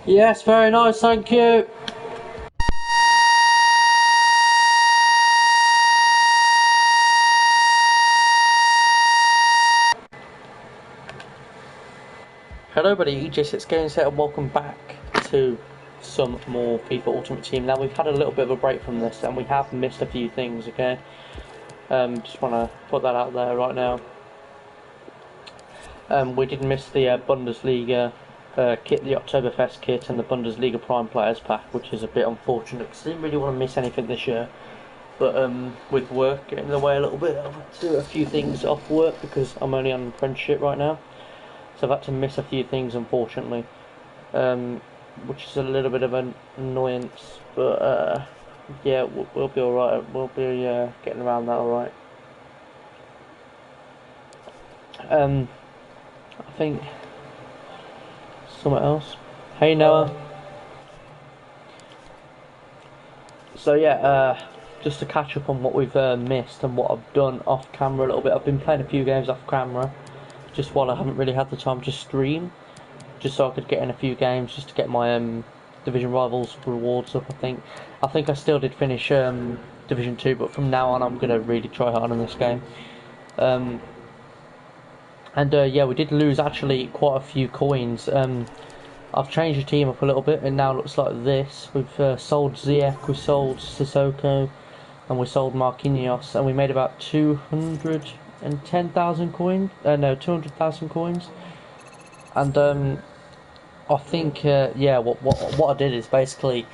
Yes, very nice, thank you. Hello buddy, EJ6 Games here and welcome back to some more FIFA Ultimate Team. Now we've had a little bit of a break from this and we have missed a few things, okay? Just want to put that out there right now. We did miss the Bundesliga kit, the Oktoberfest kit and the Bundesliga Prime Players Pack, which is a bit unfortunate because I didn't really want to miss anything this year. But with work getting in the way a little bit, I've had to do a few things off work because I'm only on apprenticeship right now. So I've had to miss a few things, unfortunately, which is a little bit of an annoyance. But yeah, we'll be alright. We'll be getting around that alright. I think somewhere else. Hey Noah. So yeah, just to catch up on what we've missed and what I've done off camera a little bit. I've been playing a few games off camera, just while I haven't really had the time to stream, just so I could get in a few games, just to get my Division Rivals rewards up. I think I still did finish Division 2, but from now on I'm gonna really try hard on this game. Yeah, we did lose actually quite a few coins. I've changed the team up a little bit. It now looks like this. We've sold Ziyech, we sold Sissoko, and we sold Marquinhos, and we made about 210,000 coins. No, 200,000 coins. And I think yeah, what I did is basically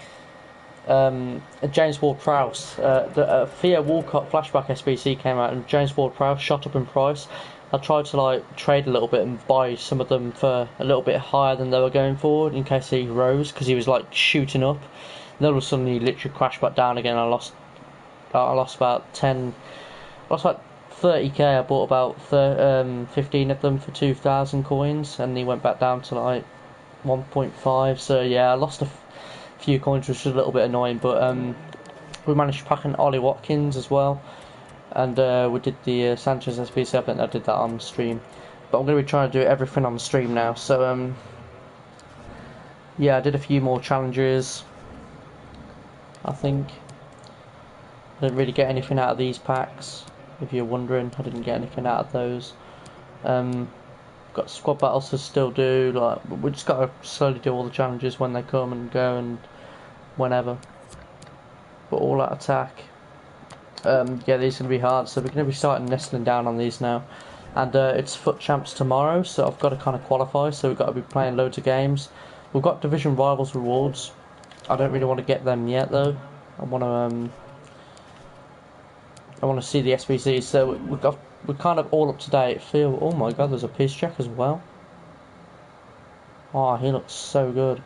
James Ward-Prowse, the Theo Walcott flashback SBC came out, and James Ward-Prowse shot up in price. I tried to like trade a little bit and buy some of them for a little bit higher than they were going for in case he rose, because he was like shooting up. And then all of a sudden he literally crashed back down again. I lost about 10, I lost like 30k. I bought about 15 of them for 2,000 coins, and he went back down to like 1.5. So yeah, I lost a few coins, which was a little bit annoying. But we managed to pack an Ollie Watkins as well. And we did the Sanchez SPC. I think I did that on the stream, but I'm going to be trying to do everything on the stream now. So yeah, I did a few more challenges. I think I didn't really get anything out of these packs. If you're wondering, I didn't get anything out of those. Got squad battles to still do. Like, we just got to slowly do all the challenges when they come and go and whenever. But all out attack. Yeah, these are going to be hard, so we're going to be starting nestling down on these now. And it's FUT Champs tomorrow, so I've got to kind of qualify, so we've got to be playing loads of games. We've got Division Rivals rewards. I don't really want to get them yet, though. I want to see the SBCs, so we're kind of all up to date. Oh my god, there's a peace check as well. Oh, he looks so good.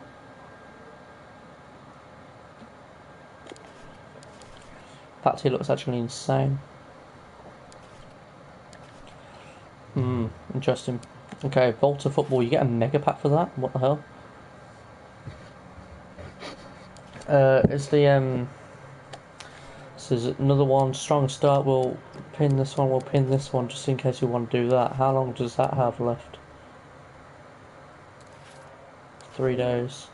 In fact, he looks actually insane. Interesting. Okay, Volta Football, you get a mega pack for that? What the hell? Is the so there's another one, strong start, we'll pin this one just in case you want to do that. How long does that have left? 3 days.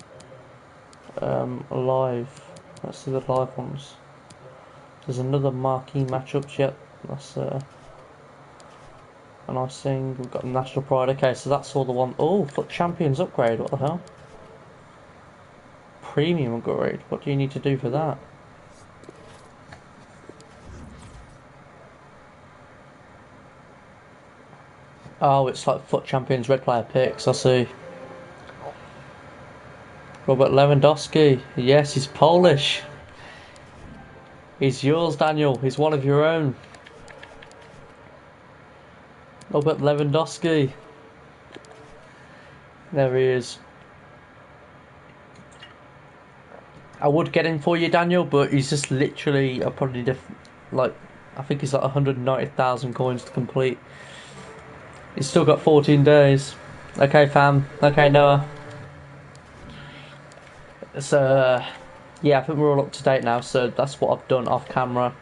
Live. Let's see the live ones. There's another marquee matchups yet. That's a nice thing. We've got National Pride. Okay, so that's all the one. Oh, FUT Champions upgrade. What the hell? Premium upgrade. What do you need to do for that? Oh, it's like FUT Champions red player picks. I see. Robert Lewandowski. Yes, he's Polish. He's yours, Daniel. He's one of your own. Robert Lewandowski. There he is. I would get him for you, Daniel, but he's just literally I think he's like 190,000 coins to complete. He's still got 14 days. Okay, fam. Okay, Noah. So yeah, I think we're all up to date now. So that's what I've done off camera.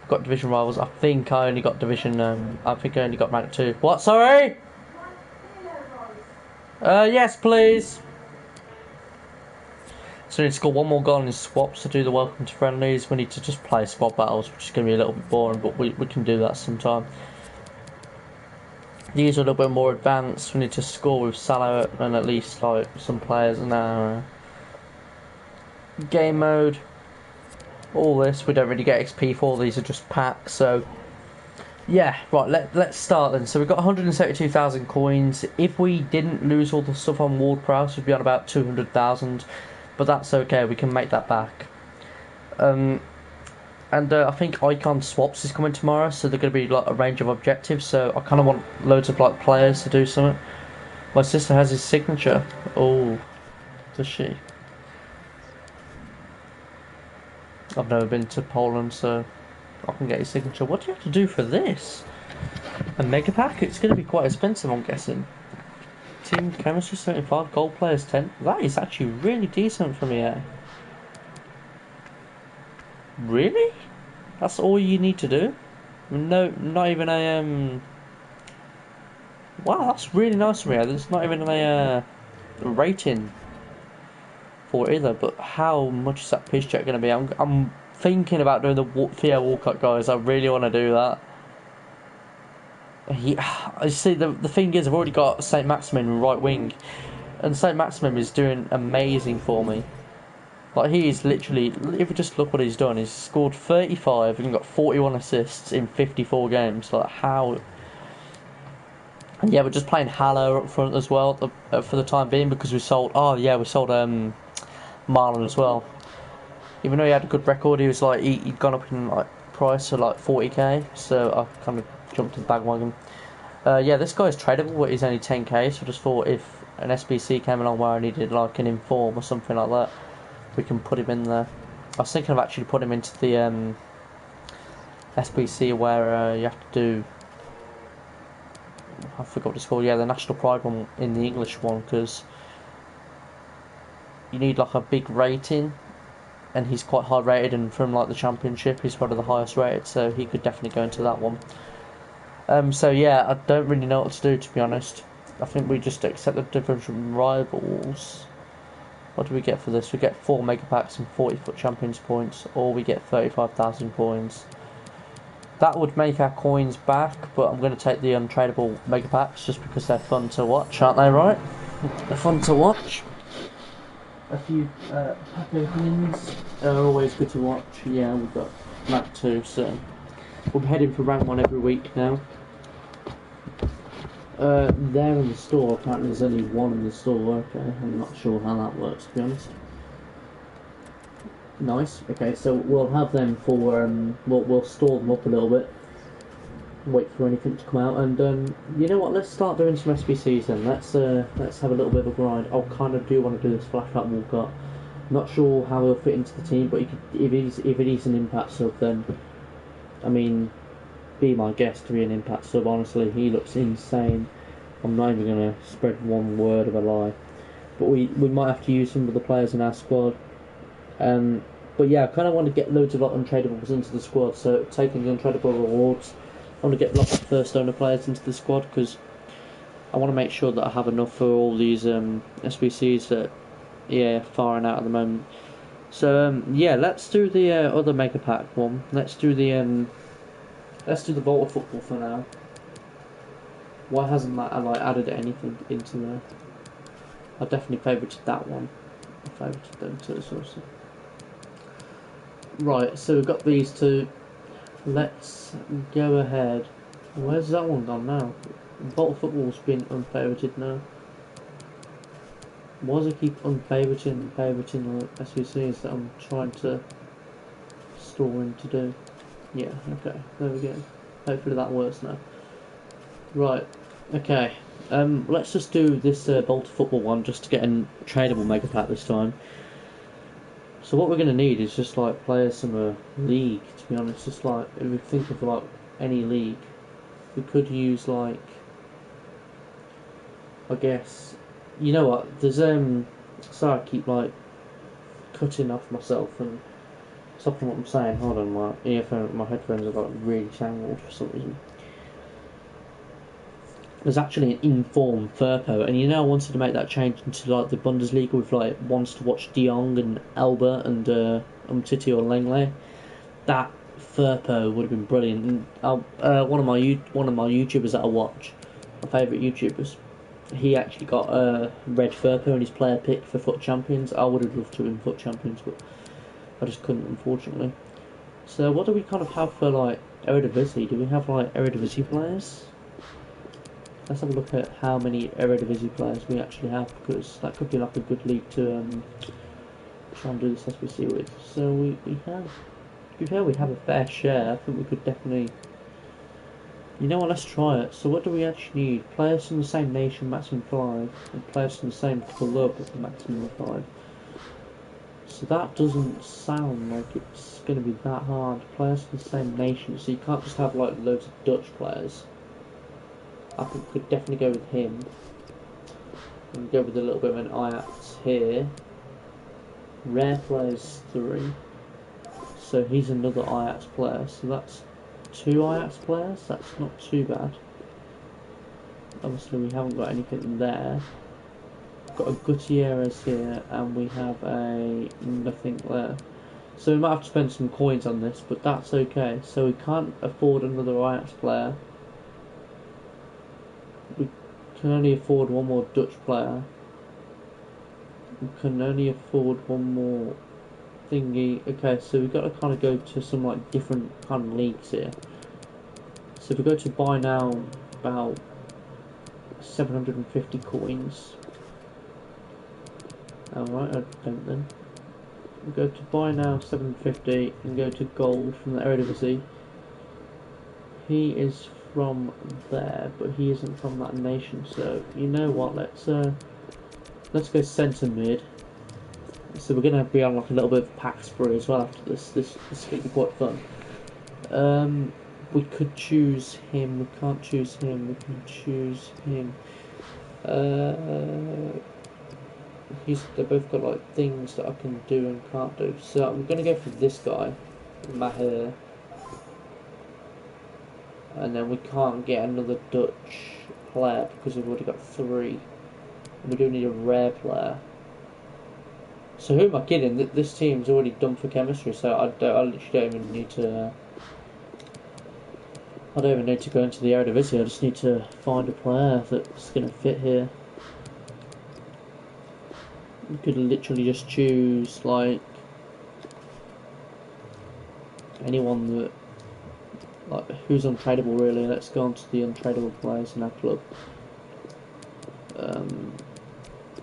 I've got Division Rivals. I think I only got Division. I think I only got Rank 2. What? Sorry. Yes, please. So we need to score one more goal in swaps to do the welcome to friendlies. We need to just play squad battles, which is going to be a little bit boring, but we can do that sometime. These are a little bit more advanced. We need to score with Salah and at least like some players in our game mode. All this we don't really get XP for. These are just packs. So yeah, right. Let's start then. So we've got 172,000 coins. If we didn't lose all the stuff on Ward Prowse, we'd be on about 200,000. But that's okay. We can make that back. And I think Icon Swaps is coming tomorrow, so they're going to be like a range of objectives. So I kind of want loads of like players to do something. My sister has his signature. Oh, does she? I've never been to Poland, so I can get his signature. What do you have to do for this? A mega pack? It's going to be quite expensive, I'm guessing. Team chemistry 75, gold players 10. That is actually really decent for me, eh? Really? That's all you need to do? No, not even a wow, that's really nice of me. There's not even a rating for it either. But how much is that pitch check going to be? I'm thinking about doing the Theo Walcott, guys. I really want to do that. I see. The thing is, I've already got Saint Maximin in right wing, and Saint Maximin is doing amazing for me. Like, he is literally, if you just look what he's done, he's scored 35 and got 41 assists in 54 games. Like, how? And yeah, we're just playing Halo up front as well for the time being, because we sold. Oh yeah, we sold Marlon as well. Even though he had a good record, he was like he'd gone up in like price to like 40k. So I kind of jumped to the bandwagon. Yeah, this guy's tradable, but he's only 10k. So I just thought if an SBC came along where I needed like an inform or something like that, we can put him in there. I was thinking of actually putting him into the SBC where you have to do. I forgot what it's called. Yeah, the National Pride one in the English one, because you need like a big rating, and he's quite high rated, and from like the Championship, he's one of the highest rated, so he could definitely go into that one. So yeah, I don't really know what to do, to be honest. I think we just accept the difference from rivals. What do we get for this? We get 4 mega packs and 40-foot champions points, or we get 35,000 coins. That would make our coins back, but I'm going to take the untradeable mega packs just because they're fun to watch, aren't they, right? They're fun to watch. A few pack openings are always good to watch. Yeah, we've got that too, so we're heading for rank 1 every week now. There in the store, apparently there's only one in the store. Okay, I'm not sure how that works, to be honest. Nice. Okay, so we'll have them for we'll store them up a little bit, wait for anything to come out, and you know what? Let's start doing some SBCs then. Let's have a little bit of a grind. I kind of do want to do this flashback Walcott. Not sure how he'll fit into the team, but if it is an impact sub, then I mean, be my guest to be an impact sub. Honestly, he looks insane. I'm not even gonna spread one word of a lie, but we might have to use some of the players in our squad. But yeah, I kind of want to get loads of like untradables into the squad. So taking the untradeable rewards, I want to get lots of first owner players into the squad, because I want to make sure that I have enough for all these SBCs that firing out at the moment. So yeah, let's do the other mega pack one. Let's do the Volta football for now. Why hasn't that like added anything into there? I definitely favorited that one. I favorited them too, also. Right, so we've got these two. Let's go ahead. Where's that one gone now? Volta football's been unfavorited now. Why does it keep unfavoriting the SVCs that I'm trying to store him to do? Yeah, okay, there we go. Hopefully that works now. Right, okay. Let's just do this Volta football one just to get a tradable mega pack this time. So what we're going to need is just like players from a league, to be honest. Just like, if we think of like any league, we could use like, I guess, you know what, there's sorry I keep like cutting off myself and stopping what I'm saying. Hold on, my headphones are like really tangled for some reason. There's actually an in-form Firpo, and I wanted to make that change into like the Bundesliga with like wants to watch De Jong and Elba and Umtiti or Langley. That Firpo would have been brilliant. And, one of my YouTubers that I watch, my favourite YouTubers, he actually got a red Firpo in his player pick for Foot Champions. I would have loved to win Foot Champions, but I just couldn't, unfortunately. So what do we kind of have for like Eredivisie? Do we have like Eredivisie players? Let's have a look at how many Eredivisie players we actually have, because that could be like a good league to try and do this SBC with. So we have, to be fair, we have a fair share. I think we could definitely. You know what? Let's try it. So what do we actually need? Players from the same nation, maximum 5, and players from the same club, maximum 5. So that doesn't sound like it's going to be that hard. Players from the same nation, so you can't just have like loads of Dutch players. I think we could definitely go with him. And go with a little bit of an Ajax here. Rare players 3. So he's another Ajax player. So that's 2 Ajax players. That's not too bad. Obviously we haven't got anything there. We've got a Gutierrez here, and we have a nothing there. So we might have to spend some coins on this, but that's okay. So we can't afford another Ajax player. We can only afford one more Dutch player. We can only afford one more thingy. Okay, so we've got to kind of go to some like different kind of leagues here. So if we go to buy now, about 750 coins. Alright, I don't then. We go to buy now 750 and go to gold from the Eredivisie. He is from there, but he isn't from that nation. So you know what? Let's go centre mid. So we're gonna be on like a little bit of pack spree as well after this. This could be quite fun. We could choose him. We can't choose him. We can choose him. They both got like things that I can do and can't do. So I'm gonna go for this guy, Maher. And then we can't get another Dutch player because we've already got 3. And we do need a rare player. So who am I kidding? This team's already done for chemistry, so I literally don't even need to. I don't even need to go into the Eredivisie. I just need to find a player that's going to fit here. You could literally just choose like anyone that, like, who's untradeable really. Let's go on to the untradeable players in our club.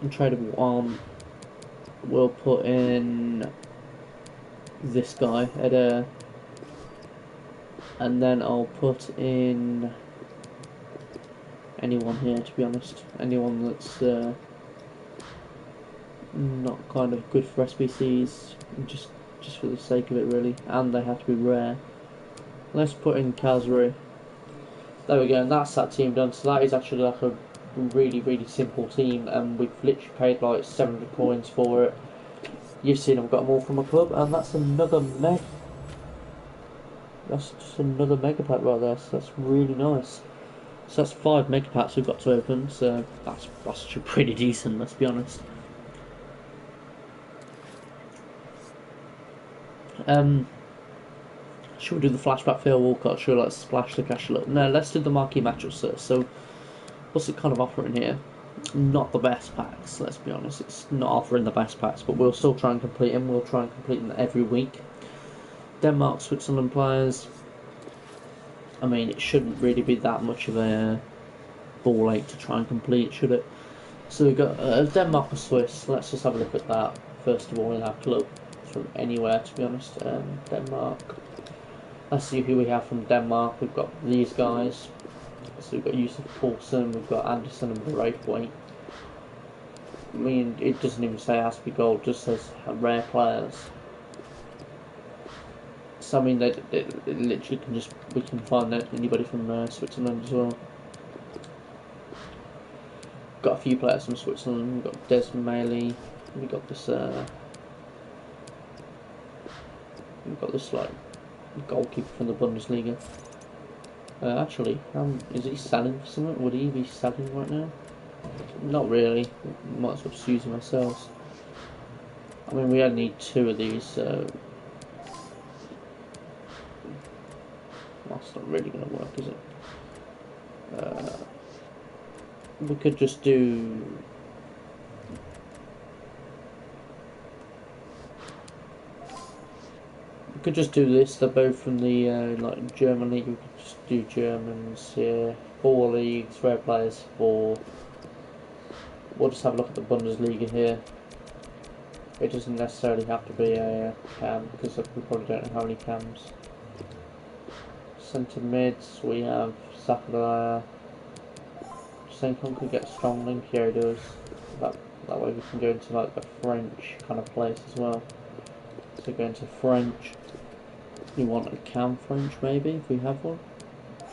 Untradeable on. We'll put in this guy, Eder, and then I'll put in anyone here, to be honest. Anyone that's not kind of good for SBCs, just for the sake of it really, and they have to be rare. Let's put in Kazri. There we go, and that's that team done. So that is actually like a really simple team, and we've literally paid like 700 coins for it. You've seen I've got them all from my club, and that's another that's just another mega pack right there. So that's really nice. So that's 5 mega packs we've got to open. So that's actually pretty decent. Let's be honest. Should we do the flashback for Walcott? Should we like splash the cash a little? No, let's do the marquee matchups first. So what's it kind of offering here? Not the best packs, let's be honest. It's not offering the best packs, but we'll still try and complete them. We'll try and complete them every week. Denmark, Switzerland players. I mean, it shouldn't really be that much of a ball ache to try and complete, should it? So we've got Denmark or Swiss. Let's just have a look at that first of all in our club. From anywhere, to be honest. Denmark. Let's see who we have from Denmark. We've got these guys. So we've got Yusuf Poulsen, we've got Anderson and Braithwaite. I mean, it doesn't even say it has to be gold, it just says rare players. So I mean, it literally can just, we can find anybody from Switzerland as well. Got a few players from Switzerland. We've got Des Maley. We've got this. We've got this like goalkeeper from the Bundesliga. Actually, is he selling for something? Would he be selling right now? Not really. Might as well just use them ourselves. I mean, we only need 2 of these, so that's not really going to work, is it? We could just do. We could just do this. They're both from the like German league. We could just do Germans here. 4 leagues, rare players 4. We'll just have a look at the Bundesliga here. It doesn't necessarily have to be a cam because we probably don't know how many cams. Centre mids, we have Sakura. Senkon could get strong link, here he does. That way we can go into like the French kind of place as well. So go into French. We want a cam French maybe, if we have one.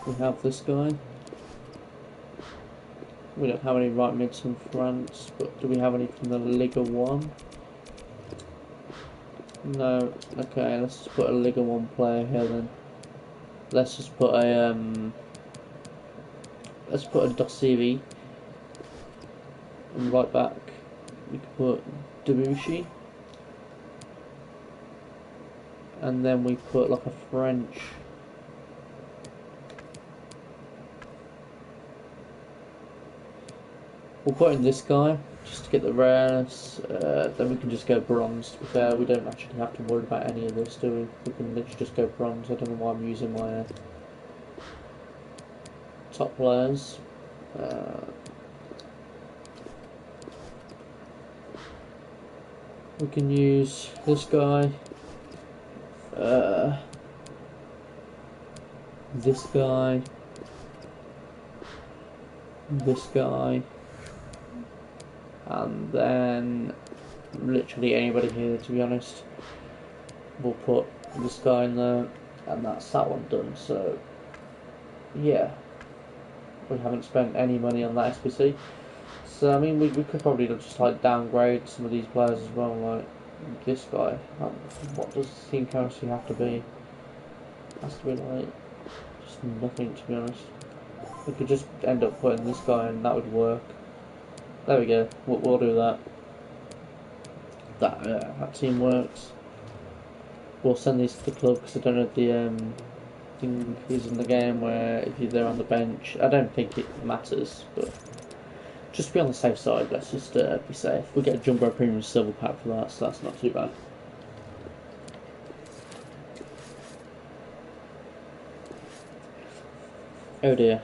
We have this guy. We don't have any right mids from France, but do we have any from the Liga 1? No. Okay, let's just put a Liga 1 player here then. Let's just put a Dosivi. And right back we can put Debussy. And then we put like a French. We'll put in this guy just to get the rares. Then we can just go bronze. To be fair, we don't actually have to worry about any of this, do we? We can literally just go bronze. I don't know why I'm using my top players. We can use this guy. This guy. This guy. And then literally anybody here, to be honest. We'll put this guy in there, and that's that one done. So yeah, we haven't spent any money on that SPC. So I mean, we could probably just like downgrade some of these players as well, like this guy. What does team currency have to be? It has to be like just nothing, to be honest. We could just end up putting this guy in, that would work. There we go. We'll do that. That team works. We'll send these to the club because I don't know if the thing is in the game where if you're there on the bench. I don't think it matters, but just to be on the safe side, let's just be safe. We get a Jumbo Premium Silver Pack for that, so that's not too bad. Oh dear.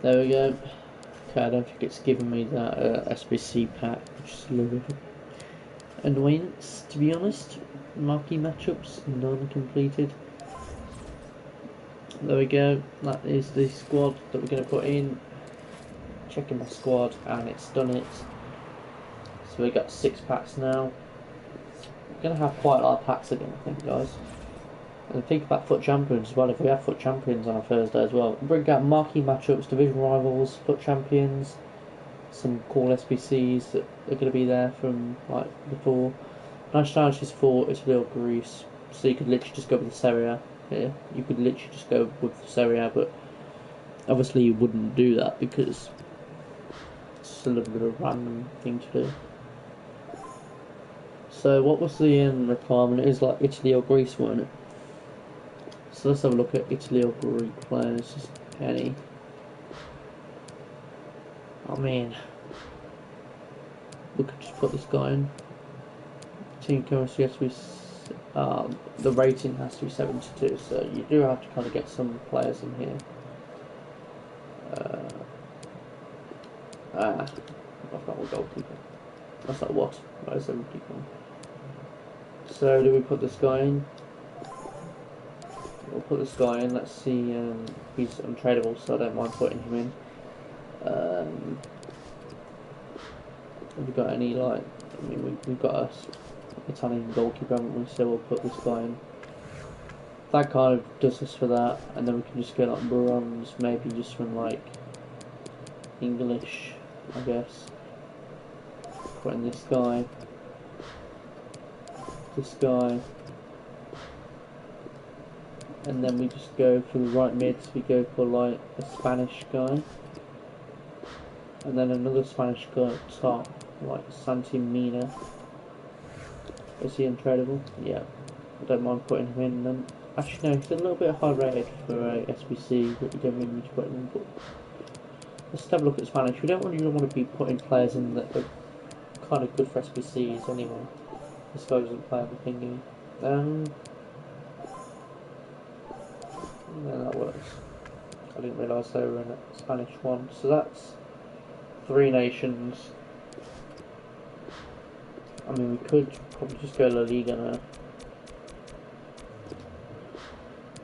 There we go. Okay, I don't think it's given me that SBC pack, which is a little bit annoyance, to be honest. Marquee matchups, none completed. There we go. That is the squad that we're going to put in. Checking my squad, and it's done it. So we got 6 packs now. We're going to have quite a lot of packs again, I think, guys. And think about FUT Champions as well. If we have FUT Champions on a Thursday as well, bring out marquee matchups, division rivals, FUT Champions, some cool SBCs that are going to be there from like before. Nice challenges for Italy or Greece, so you could literally just go with the Serie A here. You could literally just go with the Serie A, but obviously you wouldn't do that because it's a little bit of a random thing to do. So what was the requirement? It is like Italy or Greece, weren't it? So let's have a look at Italy or Greek players, just any. I mean, we could just put this guy in. Team currency has to be, the rating has to be 72, so you do have to kind of get some players in here. I've got a goalkeeper. That's not what. Where is everybody gone? So do we put this guy in? We'll put this guy in. Let's see. He's untradeable, so I don't mind putting him in. Have we got any like? I mean, we've got a Italian goalkeeper, haven't we? So we'll put this guy in. that kind of does us for that, and then we can just go like bronze, maybe just from like English, I guess. Put in this guy, and then we just go for the right mids. We go for like a Spanish guy, and then another Spanish guy at top, like Santi Mina. Is he untradeable? Yeah, I don't mind putting him in. Then actually, no, he's a little bit high rated for SBC, but you don't really need to put him in. But let's have a look at Spanish. We don't really want to be putting players in that are kind of good for SBCs anyway. This guy doesn't play everything. Yeah, that works. I didn't realise they were in a Spanish one. So that's 3 nations. I mean, we could probably just go La Liga now.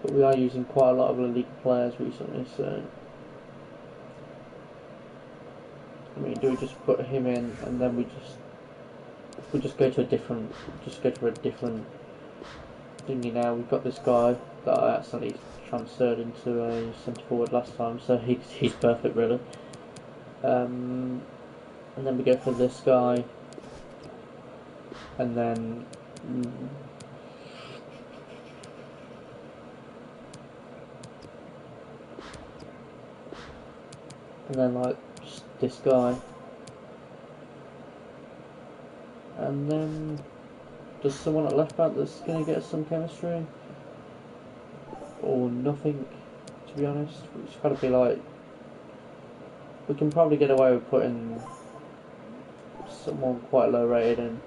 But we are using quite a lot of La Liga players recently, so... I mean, do we just put him in and then we just go to a different... thingy now. We've got this guy that I accidentally transferred into a centre forward last time, so he's perfect really. And then we go for this guy, and then like just this guy, and then just someone at left back that's going to get us some chemistry, or nothing, to be honest. It's got to be like, we can probably get away with putting someone quite low rated in.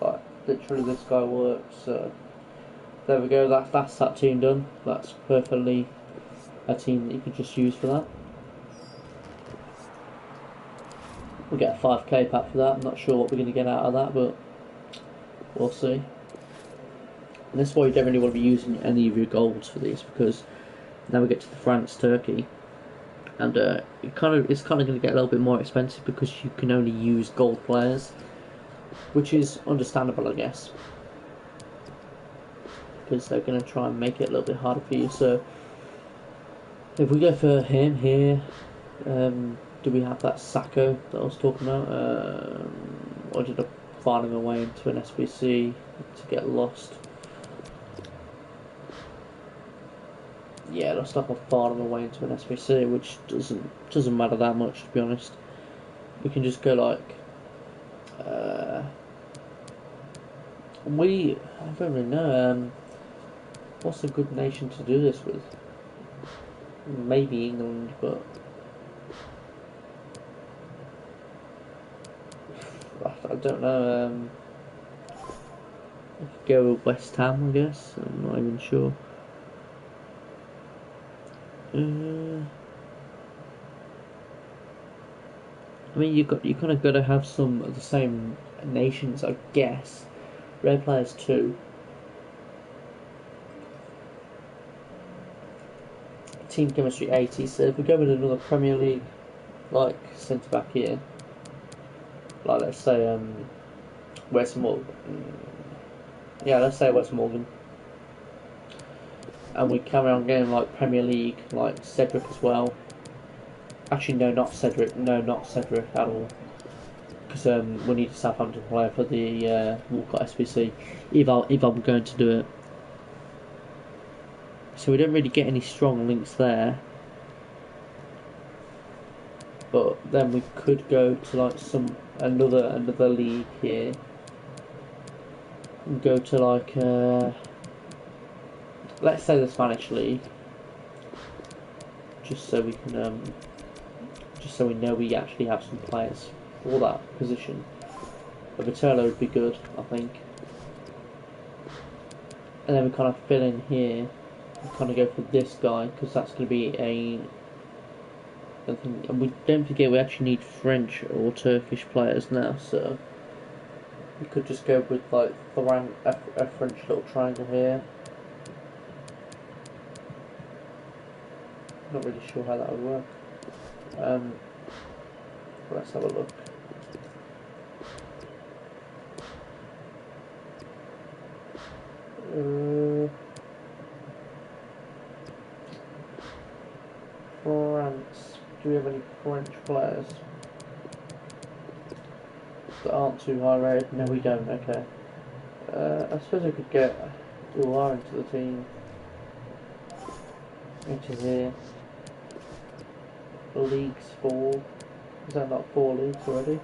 Like, literally this guy works, so there we go, that's that team done. That's perfectly a team that you could just use for that. We'll get a 5k pack for that. I'm not sure what we're going to get out of that, but we'll see. And this is why you don't really want to be using any of your golds for these, because now we get to the France-Turkey, and it's kind of going to get a little bit more expensive because you can only use gold players, which is understandable, I guess, because they're going to try and make it a little bit harder for you. So if we go for him here, do we have that Sacco that I was talking about? Or did I find him away into an SBC to get lost? Yeah, looks like I've fired him away into an SBC, which doesn't matter that much, to be honest. We can just go like I don't really know. What's a good nation to do this with? Maybe England, but I don't know. I could go with West Ham, I guess. I'm not even sure. I mean, you kind of got to have some of the same nations, I guess. Red players too. Team chemistry 80. So if we go with another Premier League like centre back here, like let's say Wes Morgan. Yeah, let's say Wes Morgan. And we carry on getting like Premier League, like Cedric as well. Actually, no, not Cedric. No, not Cedric at all. Because we need a Southampton player for the Walcott SBC. If I'm going to do it. So we don't really get any strong links there. But then we could go to like another league here. And go to like let's say the Spanish league. Just so we can just so we know we actually have some players for that position. A Viterlo would be good, I think. And then we kind of fill in here. We kind of go for this guy because that's going to be and we don't forget we actually need French or Turkish players now, so we could just go with like a French little triangle here. Not really sure how that would work. Let's have a look. France. Do we have any French players that aren't too high rated? No, we don't. Okay. I suppose I could get Ular into the team. Into here. Leagues 4. Is that not 4 leagues already?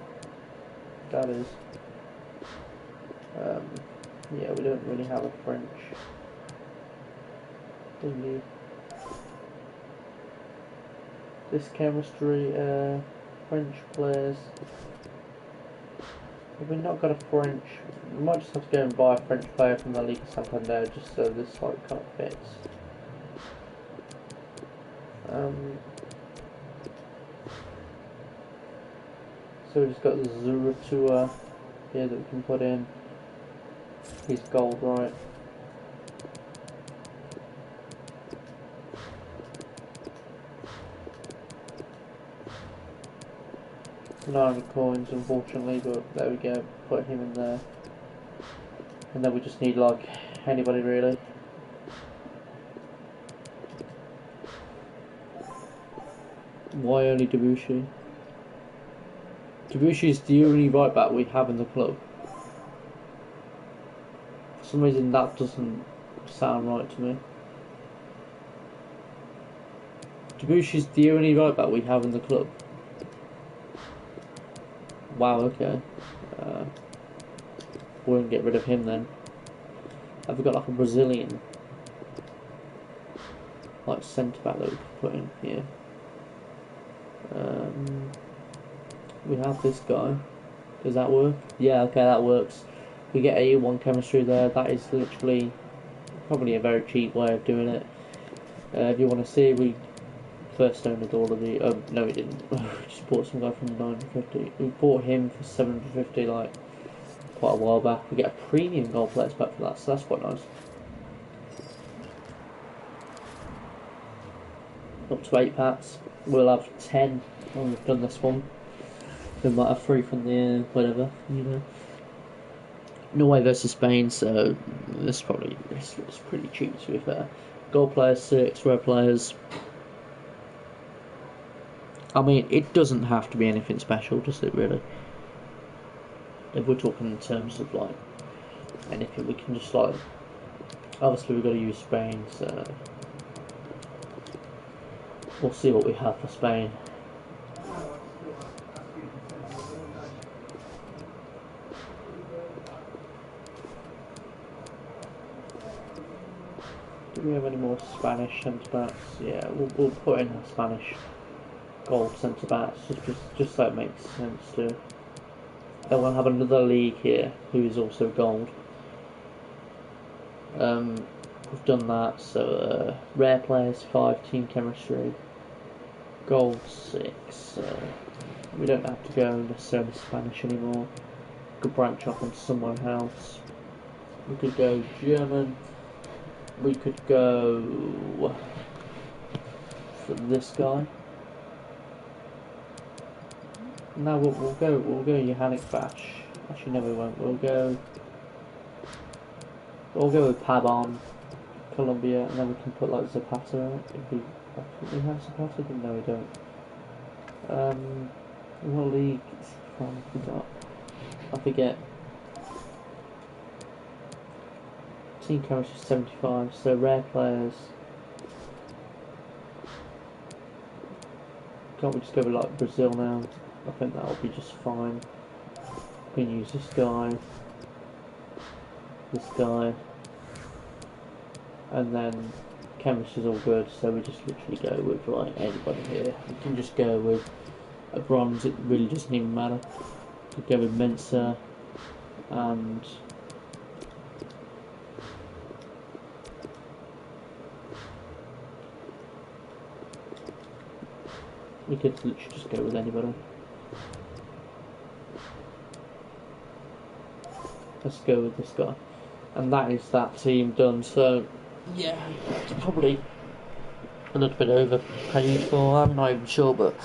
That is. Yeah, we don't really have a French thingy. This chemistry, French players. Have we not got a French? We might just have to go and buy a French player from the Ligue Santander just so this like kind of fits. So we've just got the Zuratua here that we can put in. He's gold, right? Nine coins, unfortunately, but there we go. Put him in there, and then we just need like anybody really. Why only Debussy? Debussy is the only right back we have in the club. For some reason that doesn't sound right to me. Debussy is the only right back we have in the club. Wow, okay. Won't get rid of him then. Have we got like a Brazilian like centre back that we could put in here? We have this guy. Does that work? Yeah, okay, that works. We get A1 chemistry there. That is literally probably a very cheap way of doing it. If you want to see, we first owned all of the. No, we didn't. We just bought some guy from 950. We bought him for 750 like quite a while back. We get a premium gold players back for that, so that's quite nice. Up to 8 packs. We'll have 10 when we've done this one. We might have 3 from the whatever, you know. Norway versus Spain, so this probably it's pretty cheap to be fair. Gold players 6, rare players. I mean, it doesn't have to be anything special, does it really? If we're talking in terms of like anything, we can just like obviously we've got to use Spain, so we'll see what we have for Spain. Do we have any more Spanish centre backs? Yeah, we'll put in a Spanish gold centre backs just so it makes sense to. Then we'll have another league here who is also gold. We've done that, so rare players 5, team chemistry, gold 6. So we don't have to go necessarily Spanish anymore. We could branch off on somewhere else. We could go German. We could go for this guy. No, we'll go Johannik Bash. Actually, no, we won't. We'll go with Pabon, Colombia, and then we can put like Zapata out. If we have Zapata, then no, we don't. What league is he from? We got. I forget. Team chemistry 75, so rare players. Can't we just go with like Brazil now? I think that'll be just fine. We can use this guy, and then chemistry's all good, so we just literally go with like anybody here. We can just go with a bronze, it really doesn't even matter. We could go with Mensa, and we could literally just go with anybody. Let's go with this guy. And that is that team done. So, yeah, it's probably a little bit overpaid for, I'm not even sure, but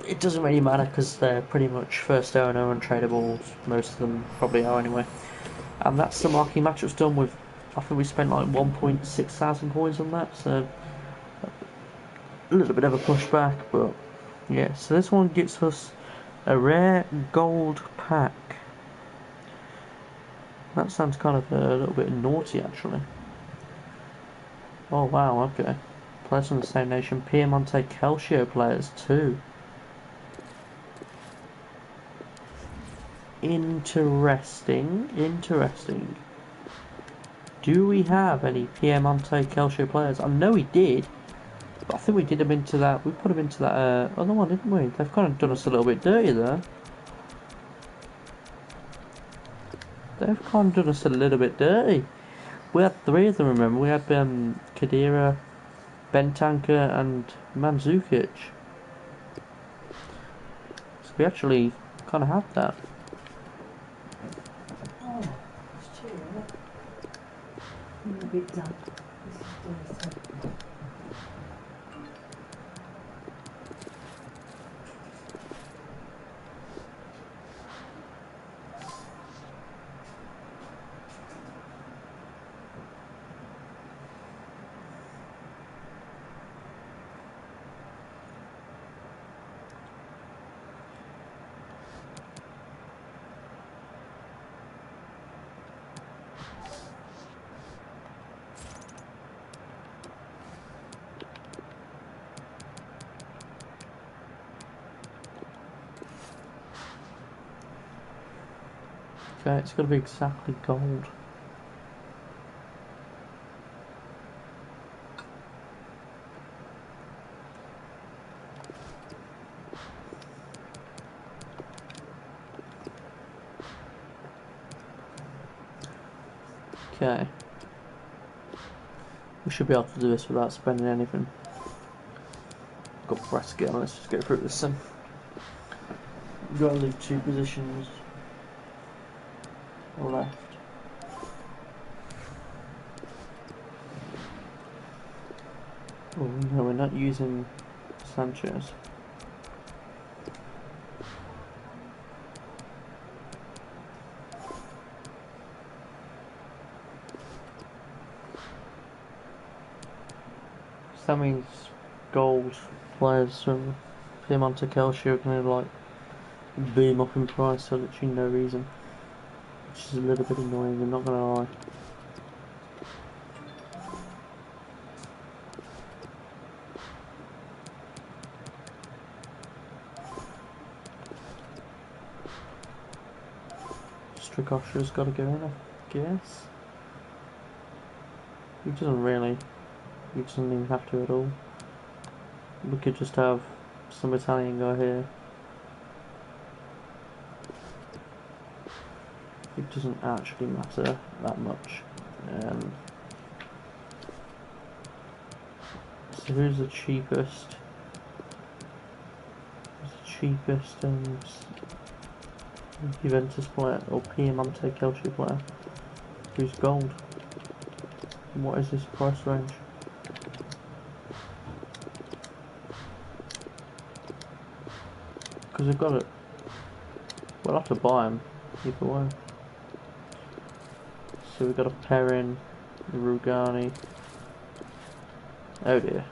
it doesn't really matter because they're pretty much first owner and tradable. Most of them probably are anyway. And that's the marquee matchups done with I think we spent like 1.6 thousand coins on that, so a little bit of a pushback, but yeah. So this one gets us a rare gold pack. That sounds kind of a little bit naughty, actually. Oh wow, okay. Players from the same nation, Piemonte Calcio players too. Interesting, interesting. Do we have any Piemonte Calcio players? I know we did, but I think we did them into that. We put them into that other one, didn't we? They've kind of done us a little bit dirty there. They've kind of done us a little bit dirty. We had three of them, remember? We had Kadira, Bentancur, and Mandzukic. So we actually kind of had that. Oh, it's too right. I'm a bit damp. This is dirty. Okay, it's got to be exactly gold. Okay. We should be able to do this without spending anything. Got press again, let's just go through this then. We've got to leave 2 positions left. Oh no, we're not using Sanchez. So that means gold players from Piemonte Calcio are going to like boom up in price for literally no reason. Which is a little bit annoying, I'm not going to lie. Strakosha's got to go in, I guess. He doesn't even have to at all. We could just have some Italian guy here. It doesn't actually matter that much. So who's the cheapest? Who's the cheapest Juventus player or Piemonte Calcio player? Who's gold? And what is his price range? Because we've got it. We'll have to buy him either way. So we've got a Perrin, Rugani. Oh dear.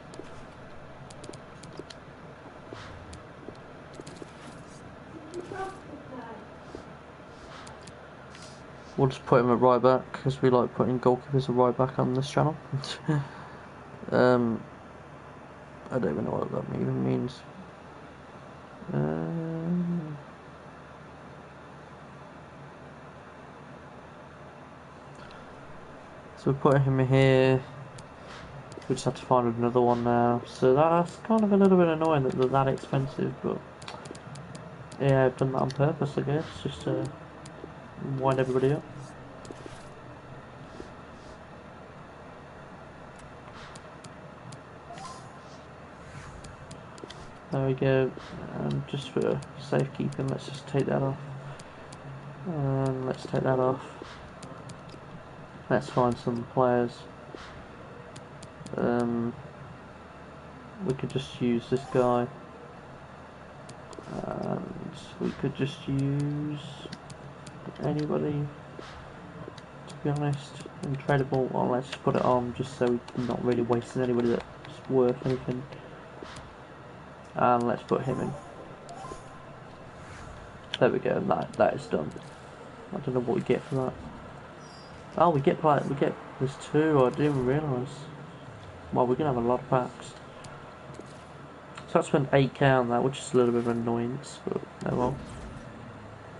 We'll just put him at right back because we like putting goalkeepers at right back on this channel. I don't even know what that even means. So we're putting him here. We just have to find another one now. So that's kind of a little bit annoying that they're that expensive, but yeah, I've done that on purpose, I guess, just to wind everybody up. There we go. And just for safekeeping, let's just take that off. And let's take that off. Let's find some players. We could just use this guy. And we could just use anybody. be honest. Incredible. Well, let's just put it on just so we're not really wasting anybody that's worth anything. And let's put him in. There we go. That is done. I don't know what we get for that. Oh, we get there's two. I didn't even realise. Well, we're gonna have a lot of packs. So I spent 8k on that, which is a little bit of an annoyance, but oh well.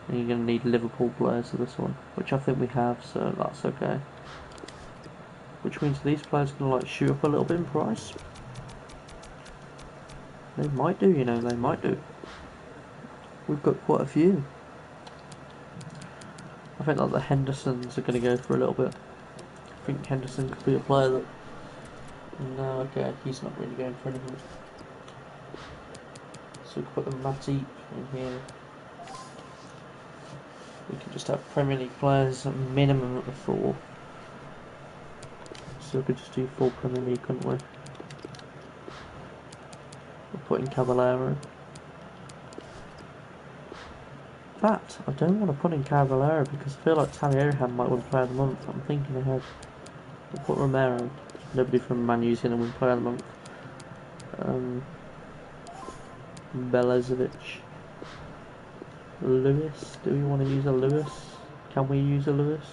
And you're gonna need Liverpool players for this one, which I think we have, so that's okay. Which means these players are gonna like shoot up a little bit in price. They might do, you know, they might do. We've got quite a few. I think like the Hendersons are gonna go for a little bit. I think Henderson could be a player that. No, okay, he's not really going for anything. So we can put the Matip in here. We can just have Premier League players at minimum of 4. So we could just do 4 Premier League, couldn't we? We'll put in Cavallero. But I don't want to put in Cavallero because I feel like Tammy Abraham might win Player of the Month. I'm thinking ahead. We'll put Romero. Nobody from Man U's going to win Player of the Month. Belezovic. Lewis. Do we want to use a Lewis? Can we use a Lewis?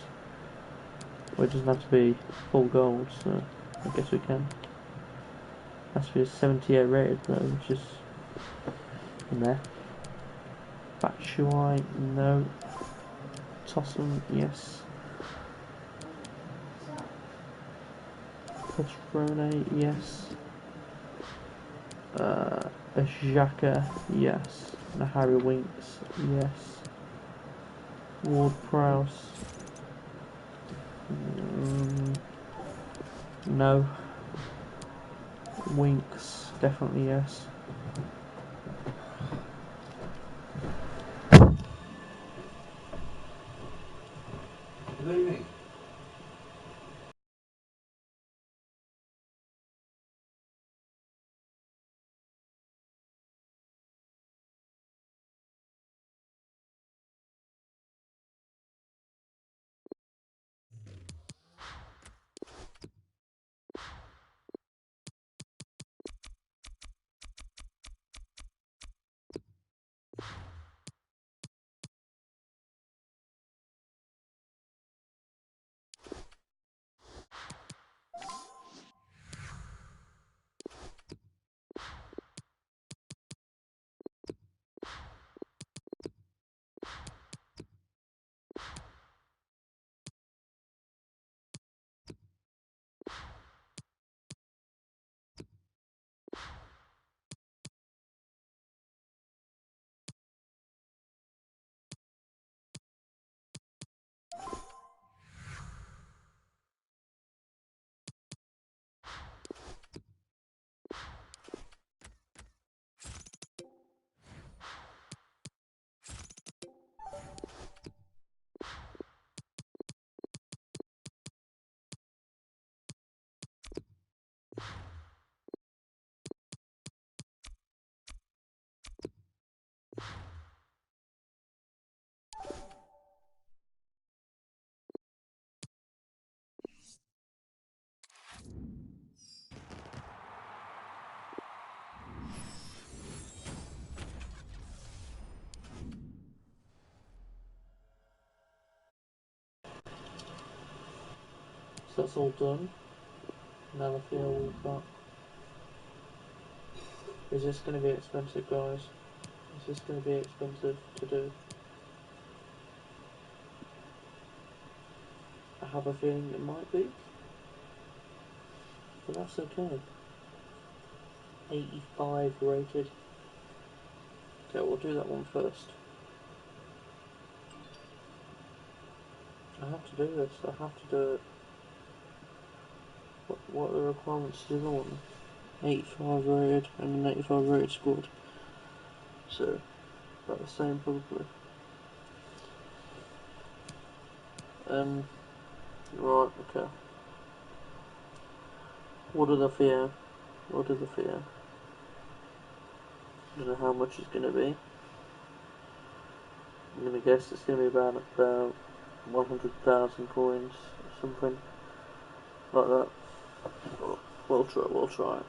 Well, it doesn't have to be full gold, so I guess we can. Has to be a 78 rated though, which is in there. Batshuayi, no. Tossen, yes. Patrone, yes. Xhaka, yes. Harry Winks, yes. Ward Prowse, no. Winks, definitely yes. What do you mean? So that's all done. Now the field we've got. Is this going to be expensive, guys? Is this going to be expensive to do? I have a feeling it might be. But that's okay. 85 rated. Okay, we'll do that one first. I have to do this. I have to do it. What are the requirements to do the one? 85 rated and an 85 rated squad. So, about the same probably. Right, okay. What are the fear? What are the fear? I don't know how much it's going to be. I'm going to guess it's going to be about 100,000 coins or something like that. We'll try it.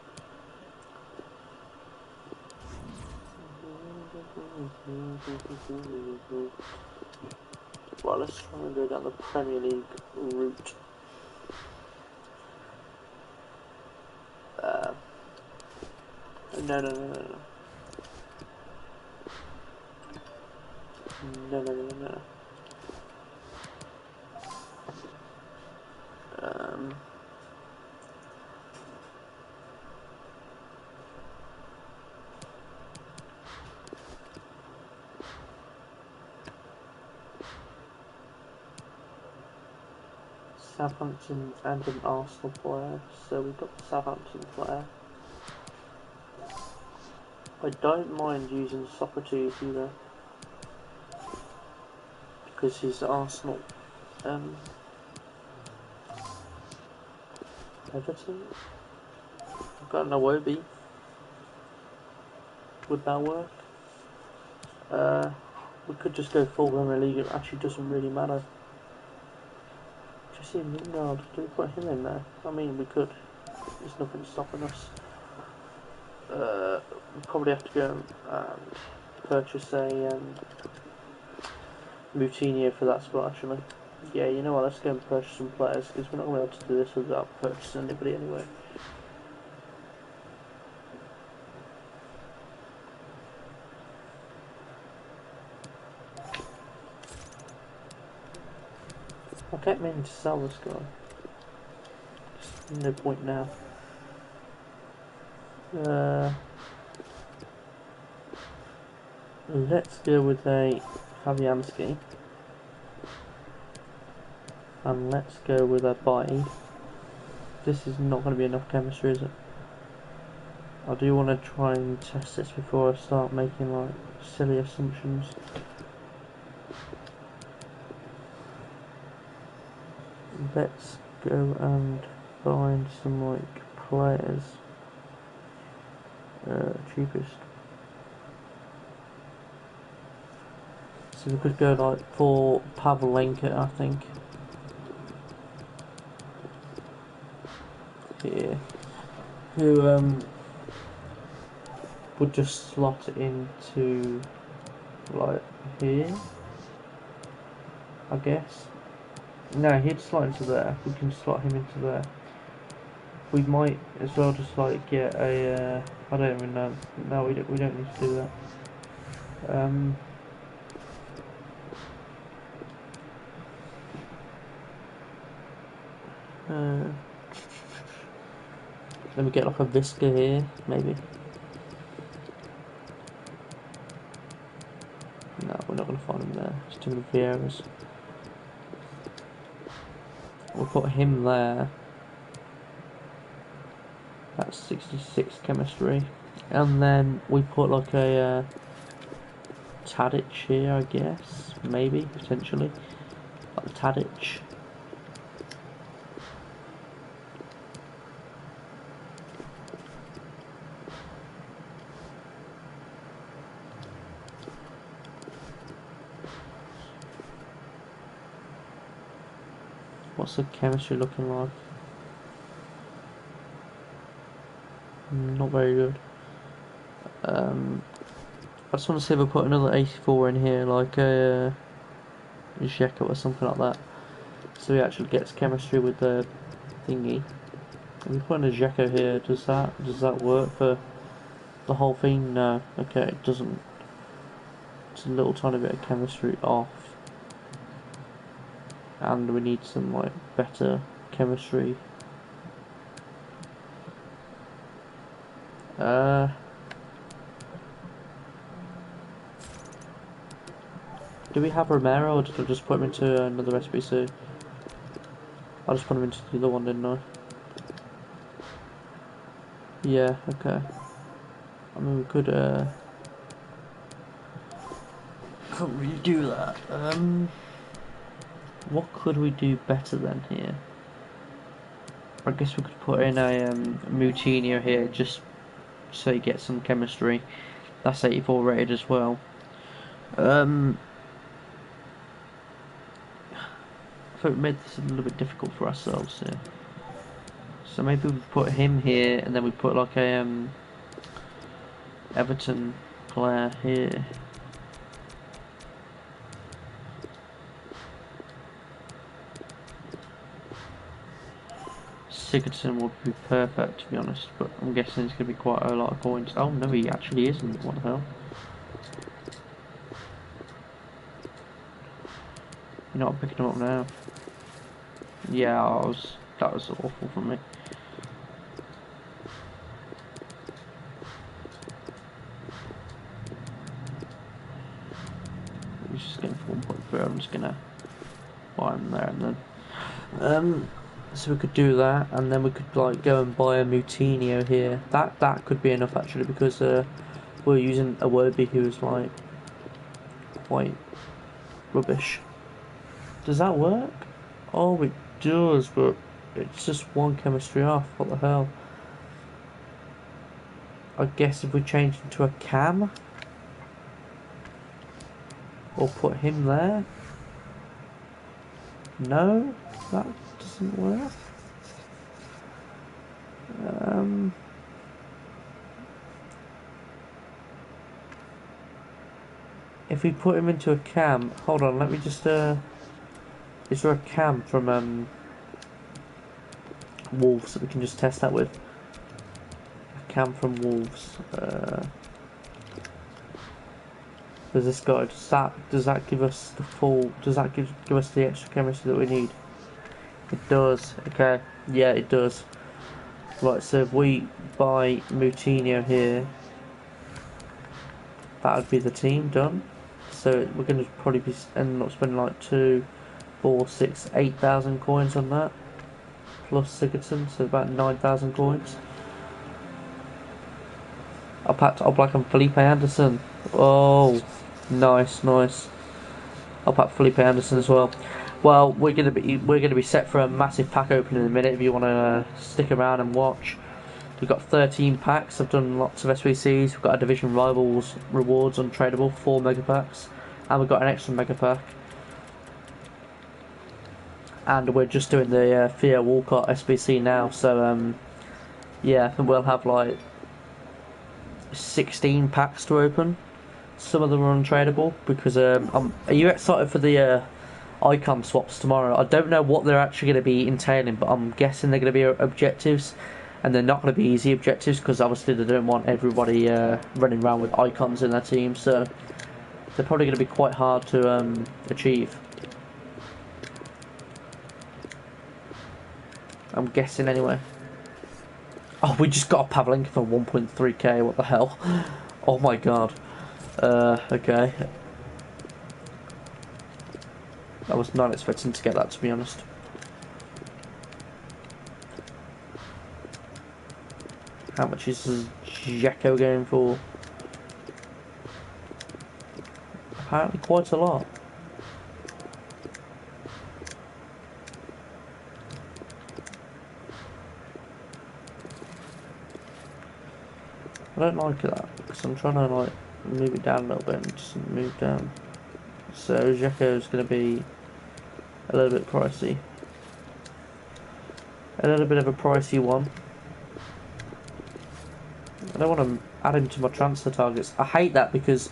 Right, let's try and go down the Premier League route. No. No. Southampton and an Arsenal player, so we've got the Southampton player. I don't mind using Socrates either, because he's Arsenal. Everton? I've got an Awobi. Would that work? We could just go full Premier League, it actually doesn't really matter. Jesse Lingard, do we put him in there? I mean, we could. There's nothing stopping us. We'll probably have to go and purchase a Moutinho for that spot actually. Yeah, you know what, let's go and purchase some players because we're not going to be able to do this without purchasing anybody anyway. I kept meaning to sell this guy. No point now. Let's go with a Fabianski. And let's go with a buy. This is not going to be enough chemistry, is it? I do want to try and test this before I start making like silly assumptions. Let's go and find some like players. Cheapest. So we could go like for Pavlenka, I think. Here. Who would just slot it into like here, I guess. No, he'd slot into there. We can slot him into there. We might as well just like get a. I don't even know. No, we don't need to do that. Let me get like a Visca here, maybe. No, we're not going to find him there. It's too many Vieiras. We'll put him there. That's 66 chemistry. And then we put like a Tadic here, I guess. Maybe, potentially. Like Tadic. What's the chemistry looking like? Not very good. I just want to see if I put another 84 in here, like a Dzeko or something like that, so he actually gets chemistry with the thingy. If we put in a Dzeko here, does that work for the whole thing? No. Okay, it doesn't. It's a little tiny bit of chemistry off, and we need some like better chemistry. Do we have Romero, or did I just put him into another SBC? I just put him into the other one, didn't I? Yeah, okay. I mean, we could, can't really do that. What could we do better than here? I guess we could put in a Moutinho here, just so you get some chemistry. That's 84 rated as well. thought we made this a little bit difficult for ourselves here. So maybe we put him here, and then we put like a Everton player here. Sigurdsson would be perfect, to be honest, but I'm guessing it's going to be quite a lot of coins. Oh no, he actually isn't. What the hell? You're not picking him up now. Yeah, that was awful from me. He's just getting 1.3. I'm just gonna buy him there and then. So we could do that, and then we could like go and buy a Moutinho here. That could be enough actually, because we're using a Wobie who is like quite rubbish. Does that work? Oh, it does, but it's just one chemistry off. What the hell? I guess if we change into a cam, or put him there. No, that doesn't work. If we put him into a cam, hold on, let me just is there a cam from Wolves that we can just test that with? A cam from Wolves. There's this guy. Does that give us the full? Does that give us the extra chemistry that we need? It does. Okay. Yeah, it does. Right. So if we buy Moutinho here, that would be the team done. So we're going to probably be ending up spending like 2, 4, 6, 8,000 coins on that, plus Sigurdsson, so about 9,000 coins. I'll pack on Felipe Anderson. Oh, nice. I'll pack Felipe Anderson as well. Well, we're gonna be set for a massive pack opening in a minute. If you want to stick around and watch, we've got 13 packs. I've done lots of SBCs. We've got a Division Rivals rewards untradeable, 4 mega packs, and we've got an extra mega pack. And we're just doing the Theo Walcott SBC now. So yeah, I think we'll have like 16 packs to open. Some of them are untradeable because are you excited for the icon swaps tomorrow? I don't know what they're actually going to be entailing, but I'm guessing they're going to be objectives, and they're not going to be easy objectives because obviously they don't want everybody running around with icons in their team, so they're probably going to be quite hard to achieve. I'm guessing anyway. Oh, we just got a Pavlenka for 1.3k. What the hell? Oh my god. Okay. I was not expecting to get that, to be honest. How much is Dzeko going for? Apparently quite a lot. I don't like that because I'm trying to like move it down a little bit and just move down. So Dzeko is going to be a little bit pricey. A little bit of a pricey one. I don't want to add him to my transfer targets. I hate that because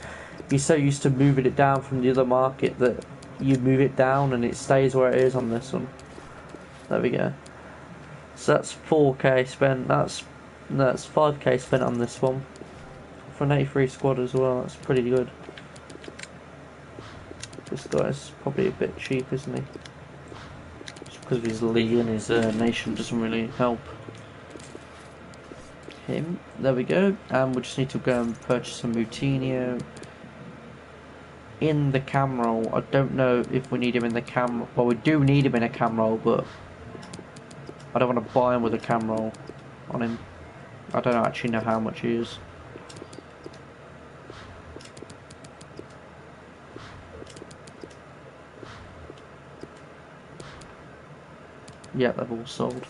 you're so used to moving it down from the other market that you move it down and it stays where it is on this one. There we go. So that's 4k spent. That's 5k spent on this one. For an 83 squad as well, that's pretty good. This guy's probably a bit cheap, isn't he? Just because of his league and his nation doesn't really help him. There we go. And we just need to go and purchase some Moutinho. In the cam roll, I don't know if we need him in the cam. Well, we do need him in a cam roll, but I don't want to buy him with a cam roll on him. I don't actually know how much he is. Yeah, they've all sold.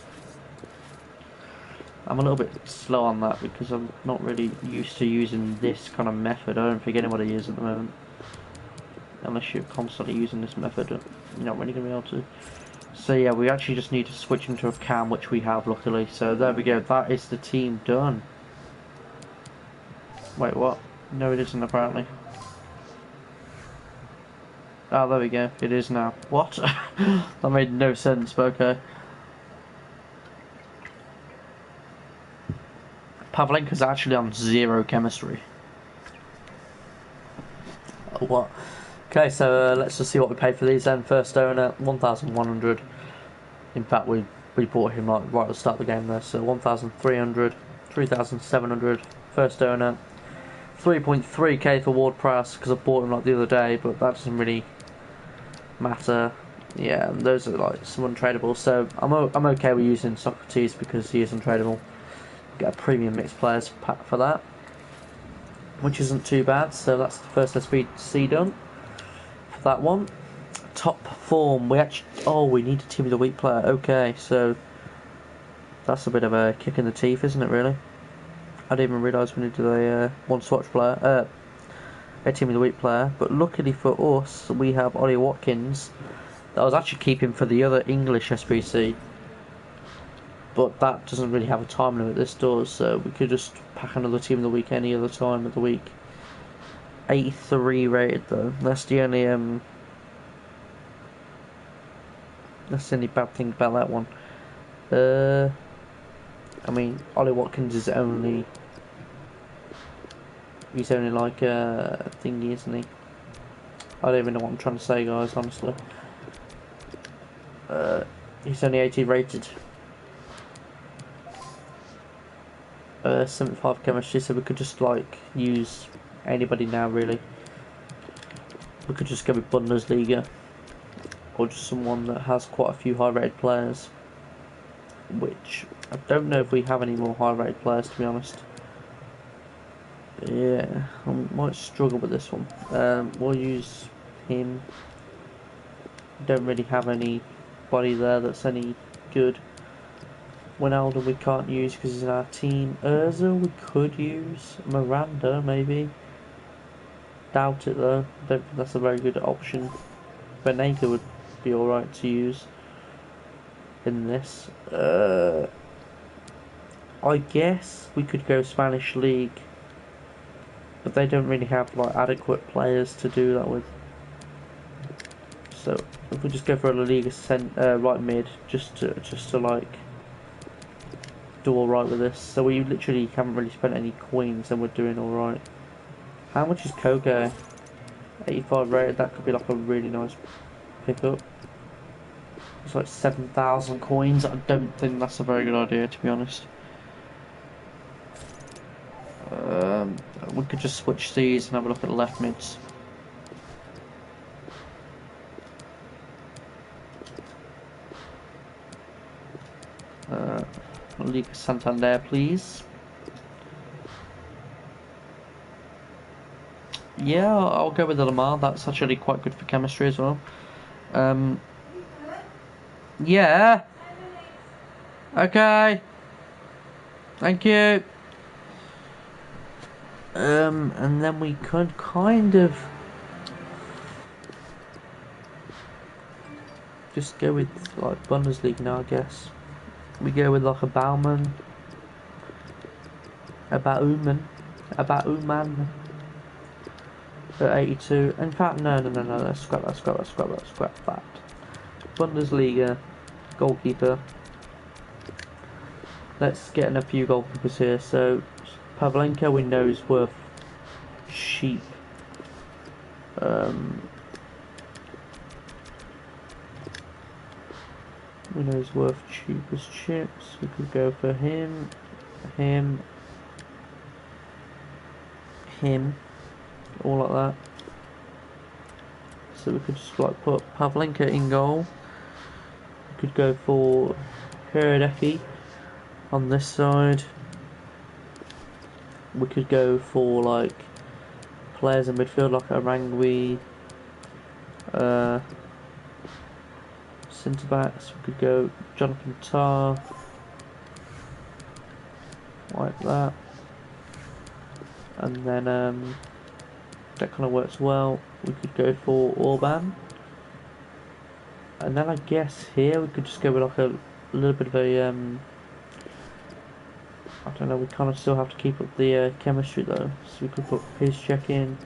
I'm a little bit slow on that because I'm not really used to using this kind of method. I don't think anybody is at the moment. Unless you're constantly using this method, you're not really going to be able to. So yeah, we actually just need to switch into a cam, which we have luckily. So there we go. That is the team done. Wait, what? No, it isn't apparently. Oh, there we go. It is now. What? That made no sense, but okay. Pavlenka's actually on 0 chemistry. Oh, what? Okay, so let's just see what we paid for these then. First owner, 1,100. In fact, we bought him like right at the start of the game there. So 1,300, 3,700. First owner, 3.3k for Ward Prowse because I bought him like the other day, but that doesn't really matter. Yeah, and those are like some untradeable. So I'm okay with using Socrates because he is untradeable. Get a premium mixed players pack for that, which isn't too bad. So that's the first SBC done for that one. Top form. We need a team of the week player. Okay, so that's a bit of a kick in the teeth, isn't it? Really? I didn't even realise we needed a one swatch player, a team of the week player. But luckily for us, we have Ollie Watkins. That I was actually keeping for the other English SBC, but that doesn't really have a time limit. This does, so we could just pack another team of the week any other time of the week. 83 rated though. That's the only bad thing about that one. I mean, Ollie Watkins is only. He's only like a thingy, isn't he? I don't even know what I'm trying to say, guys, honestly. He's only 80 rated. 75 chemistry, so we could just like use anybody now, really. We could just go with Bundesliga. Or just someone that has quite a few high rated players. Which, I don't know if we have any more high rated players, to be honest. Yeah, I might struggle with this one. We'll use him. Don't really have anybody there that's any good. Wijnaldum we can't use because he's in our team. Urza we could use. Miranda maybe. Doubt it though. Don't think that's a very good option. Benega would be alright to use in this. I guess we could go Spanish League, but they don't really have like adequate players to do that with. So if we just go for a La Liga right mid, just to like do all right with this. So we literally haven't really spent any coins, and we're doing all right. How much is Koke? 85 rated. That could be like a really nice pickup. It's like 7,000 coins. I don't think that's a very good idea, to be honest. We could just switch these and have a look at the left mids. Liga Santander, please. Yeah, I'll go with the Lamar. That's actually quite good for chemistry as well. Yeah. Okay. Thank you. And then we could kind of just go with like Bundesliga now, I guess. We go with like a Bauman, a Bauman at 82. In fact, no. Let's scrap that. Bundesliga goalkeeper. Let's get in a few goalkeepers here. So Pavlenka we know is worth cheap. We know he's worth cheap as chips. We could go for him, all like that. So we could just like put Pavlenka in goal. We could go for Herdecki on this side. We could go for like players in midfield like Arangui, centre backs. We could go Jonathan Tah, like that, and then that kind of works well. We could go for Orban. And then I guess here we could just go with like a little bit of a I don't know. We kind of still have to keep up the chemistry though, so we could put Piz check in.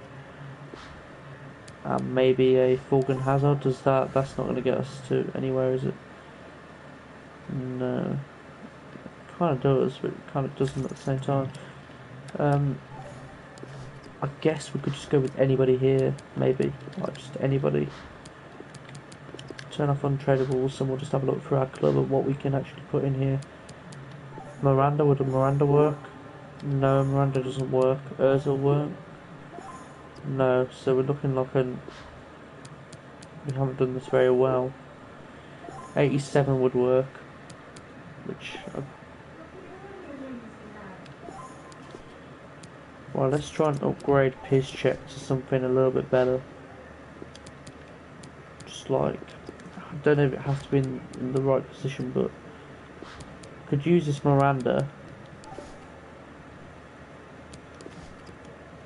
Maybe a Forgan Hazard. Does that? That's not going to get us to anywhere, is it? No. Kind of does, but kind of doesn't at the same time. I guess we could just go with anybody here, maybe. Like just anybody. Turn off untradables and we'll just have a look through our club at what we can actually put in here. Miranda, would a Miranda work? No, Miranda doesn't work. Ozil work? No, so we're looking like we haven't done this very well. 87 would work, which well, let's try and upgrade Piz check to something a little bit better. Just like, I don't know if it has to be in the right position, but could use this Miranda.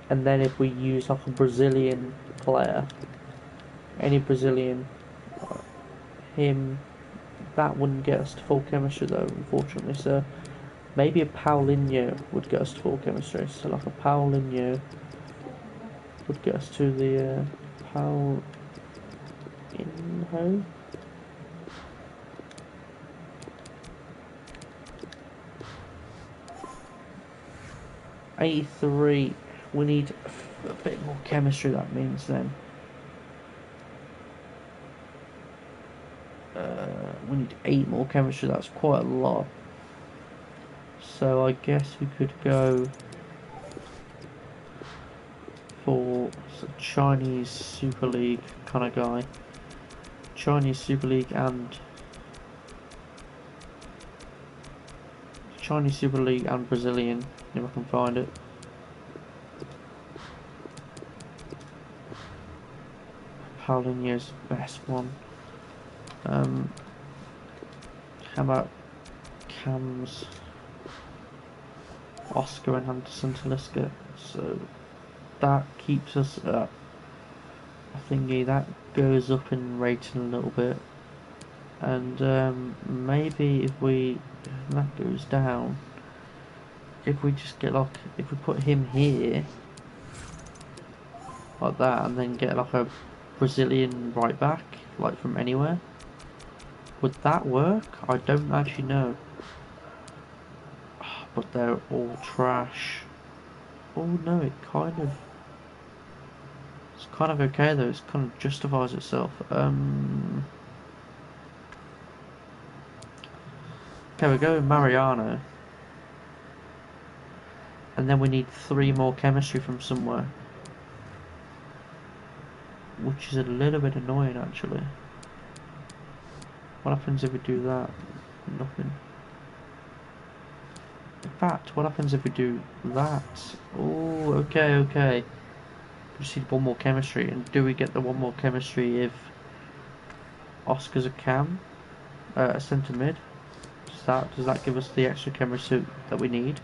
And then if we use like a Brazilian player, any Brazilian, him, that wouldn't get us to full chemistry though, unfortunately. So maybe a Paulinho would get us to full chemistry. So like a Paulinho would get us to the Paulinho. 83. We need a bit more chemistry. That means then we need 8 more chemistry. That's quite a lot. So I guess we could go for a Chinese Super League kind of guy. Chinese Super League and Brazilian, if I can find it. Paulinho's the best one. How about Cams, Oscar and Anderson Talisca? So that keeps us up. I think that goes up in rating a little bit. And maybe if that goes down, if we just get like, if we put him here like that and then get like a Brazilian right back, like from anywhere, would that work? I don't actually know. But they're all trash. Oh no, it's kind of okay though, it kind of justifies itself. Okay, we go with Mariano. And then we need 3 more chemistry from somewhere. Which is a little bit annoying actually. What happens if we do that? Nothing. In fact, what happens if we do that? Oh, okay. We just need 1 more chemistry. And do we get the 1 more chemistry if Oscar's a cam? A centre mid? Does that give us the extra chemistry that we need?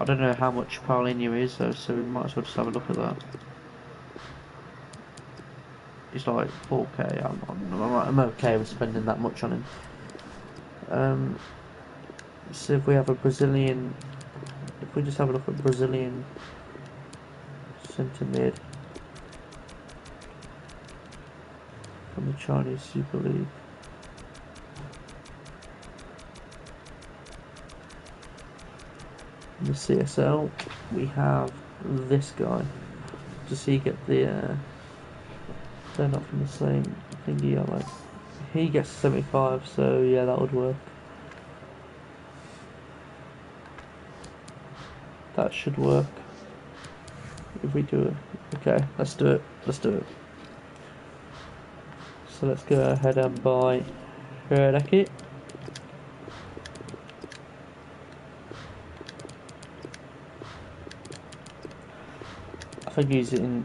I don't know how much Paulinho is though, so we might as well just have a look at that. He's like 4k. I'm okay with spending that much on him. So if we have a Brazilian, if we just have a look at Brazilian centre mid from the Chinese Super League. In the CSL, we have this guy. Does he get the? They're not from the same thingy, are they? He gets 75, so yeah, that would work. That should work. If we do it. Okay, let's do it. So let's go ahead and buy Herdeki. I think he's in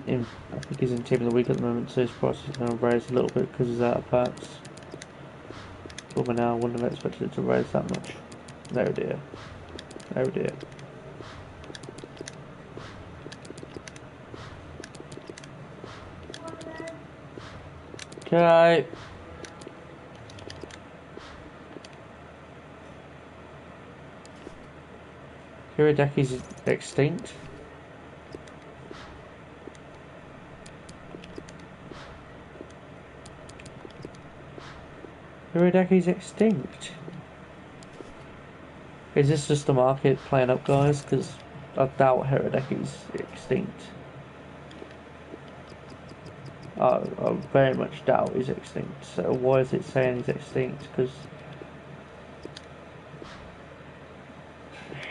team of the week at the moment, so his price is going to raise a little bit because he's out of packs. But now I wouldn't have expected it to raise that much. Oh dear. Okay. Hiradeki's extinct. Hiradeki's extinct. Is this just the market playing up, guys? Because I doubt Hiradeki's extinct. I very much doubt he's extinct. So why is it saying he's extinct? Because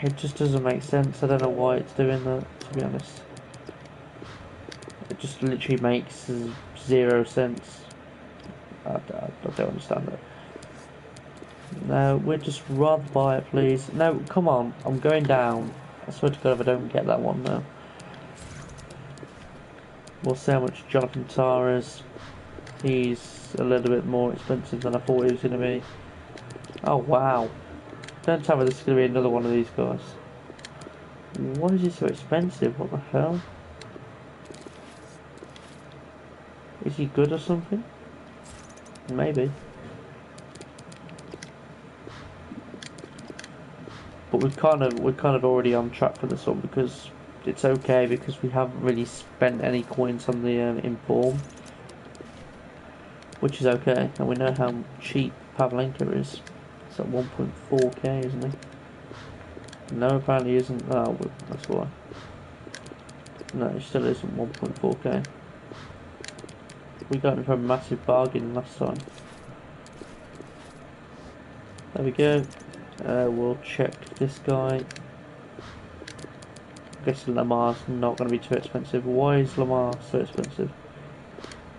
it just doesn't make sense. I don't know why it's doing that, to be honest. It just literally makes 0 sense. I don't understand it. No, we'd just rather buy it, please. No, come on, I'm going down. I swear to God if I don't get that one now. We'll see how much Jonathan Tah is. He's a little bit more expensive than I thought he was going to be. Oh, wow. Don't tell me this is going to be another one of these guys. Why is he so expensive? What the hell? Is he good or something? Maybe. But we're kind of already on track for this one because it's okay because we haven't really spent any coins on the inform, which is okay, and we know how cheap Pavlenka is. It's at 1.4k, isn't he? No, apparently isn't. Oh, that's why. No, it still isn't 1.4k. We got him for a massive bargain last time. There we go. We'll check this guy. I guess Lamar's not going to be too expensive. Why is Lamar so expensive?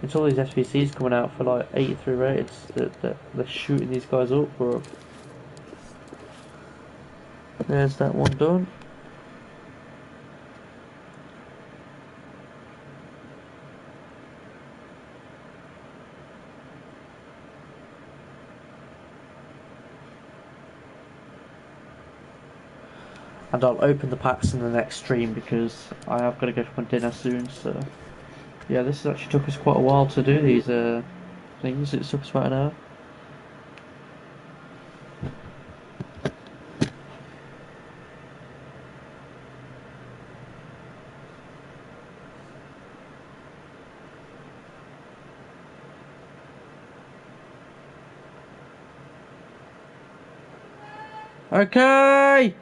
It's all these SPCs coming out for like 83 rates that they're shooting these guys up, bro. There's that one done. And I'll open the packs in the next stream because I have got to go for my dinner soon. So yeah, this actually took us quite a while to do these things. It took us about an hour. Okay.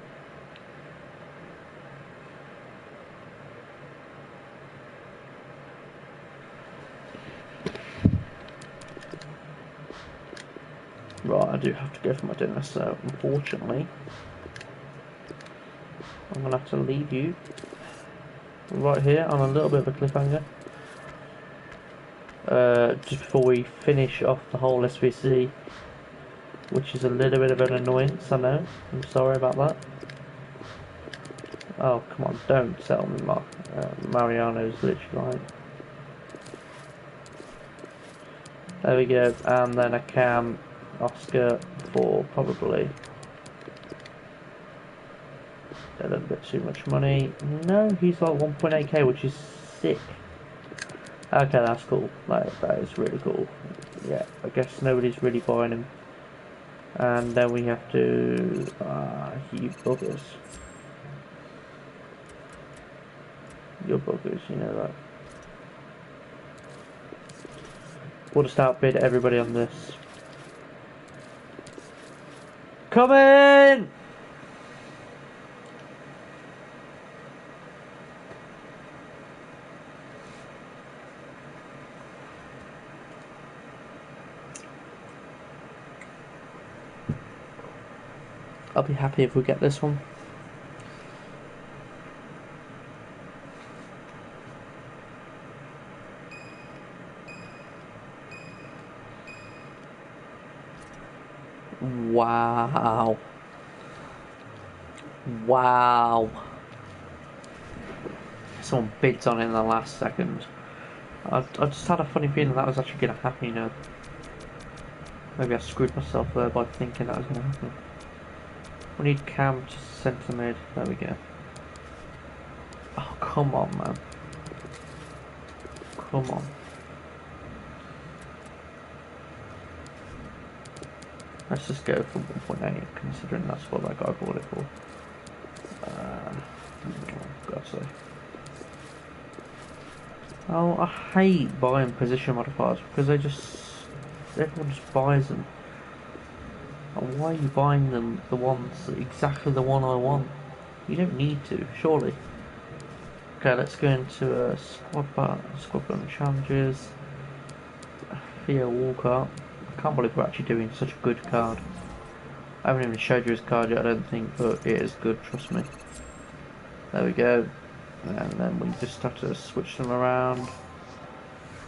Right, I do have to go for my dinner, so unfortunately, I'm gonna have to leave you right here on a little bit of a cliffhanger. Just before we finish off the whole SVC, which is a little bit of an annoyance, I know. I'm sorry about that. Oh, come on, don't tell me Mariano's literally like... There we go, and then a Cam Oscar for probably a little bit too much money. No, he's like 1.8k, which is sick. Okay, that's cool. Like, that is really cool. Yeah, I guess nobody's really buying him. And then we have to... you buggers. You're buggers, you know that. We'll just outbid everybody on this. Come in! I'll be happy if we get this one. Wow. Wow. Someone bids on it in the last second. I just had a funny feeling that was actually going to happen, you know. Maybe I screwed myself there by thinking that was going to happen. We need Cam to centre mid. There we go. Oh, come on, man. Come on. Let's just go for 1.8, considering that's what that guy bought it for. actually. Oh, I hate buying position modifiers because everyone just buys them. And why are you buying them? Exactly the one I want. You don't need to, surely. Okay, let's go into squad button challenges. Theo Walcott. I can't believe we're actually doing such a good card. I haven't even showed you his card yet, I don't think, but it is good, trust me. There we go. And then we just have to switch them around.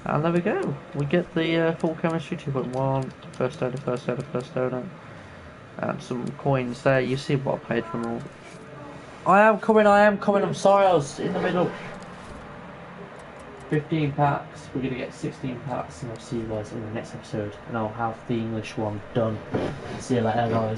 And there we go. We get the full chemistry 2.1, first owner. And some coins there. You see what I paid for them all. I am coming. I'm sorry, I was in the middle. 15 packs. We're going to get 16 packs, and I'll see you guys in the next episode. And I'll have the English one done. See you later, guys.